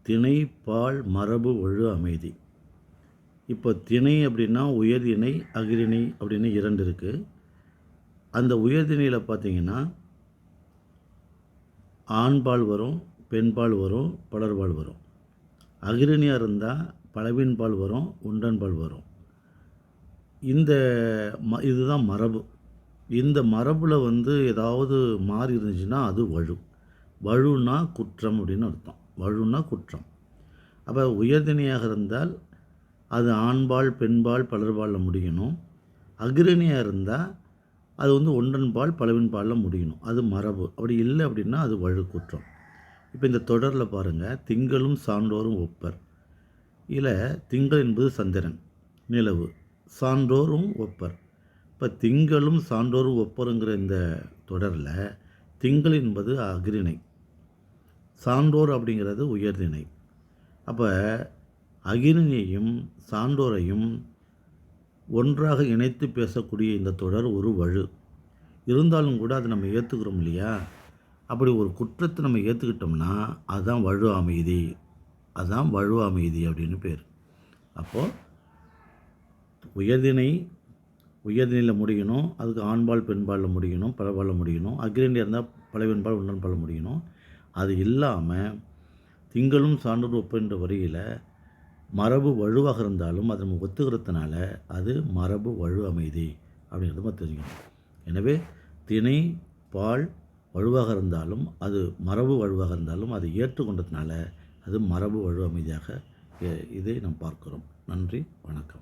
திணை பால் மரபு வழு அமைதி. இப்போ திணை அப்படின்னா உயர்திணை அஃறிணை அப்படின்னு 2 இருக்குது. அந்த உயர்திணையில் பார்த்தீங்கன்னா ஆண்பால் வரும், பெண்பால் வரும், பலர்பால் வரும். அஃறிணையாக இருந்தால் பலவின்பால் வரும், ஒன்றன்பால் வரும். இதுதான் மரபு. இந்த மரபில் ஏதாவது மாறி இருந்துச்சுன்னா அது வழு. வழுனா குற்றம் அப்படின்னு அர்த்தம். வழுனா குற்றம். அப்போ உயர்திணையாக இருந்தால் அது ஆண்பால் பெண்பால் பலர்பாலில் முடியணும். அஃறிணையாக இருந்தால் அது ஒன்றன்பால் பலவின்பாலில் முடியணும். அது மரபு. அப்படி இல்லை அப்படின்னா அது வழு குற்றம். இப்போ இந்த தொடரில் பாருங்கள், திங்களும் சான்றோரும் ஒப்பர். இதில் திங்கள் என்பது சந்திரன், நிலவு. சான்றோரும் ஒப்பர். இப்போ திங்களும் சான்றோரும் ஒப்பருங்கிற இந்த தொடரில் திங்கள் என்பது அஃறிணை, சான்றோர் அப்படிங்கிறது உயர்திணை. அப்போ அஃறிணையையும் சான்றோரையும் ஒன்றாக இணைத்து பேசக்கூடிய இந்த தொடர் ஒரு வழு. இருந்தாலும் கூட அதை நம்ம ஏற்றுக்கிறோம் இல்லையா? அப்படி ஒரு குற்றத்தை நம்ம ஏற்றுக்கிட்டோம்னா அதுதான் வழு அமைதி. அதுதான் வழு அமைதி அப்படின்னு பேர். அப்போது உயர்திணையில் முடியணும், அதுக்கு ஆண்பால் பெண்பாலில் முடியணும், பலபாலில் முடியணும். அஃறிணை இருந்தால் பலவின்பால் ஒன்றன்பால் முடியணும். அது இல்லாமல் திங்களும் சான்றோர் ஒப்பென்ற வரியில் மரபு வலுவாக இருந்தாலும் அதை நம்ம ஒத்துக்கிறதுனால அது மரபு வலு அமைதி அப்படிங்கிறது நம்ம தெரிஞ்சுக்கணும். எனவே திணை பால் வலுவாக இருந்தாலும் அது மரபு வலுவாக இருந்தாலும் அதை ஏற்றுக்கொண்டதுனால அது மரபு வலு அமைதியாக இதை நாம் பார்க்கிறோம். நன்றி, வணக்கம்.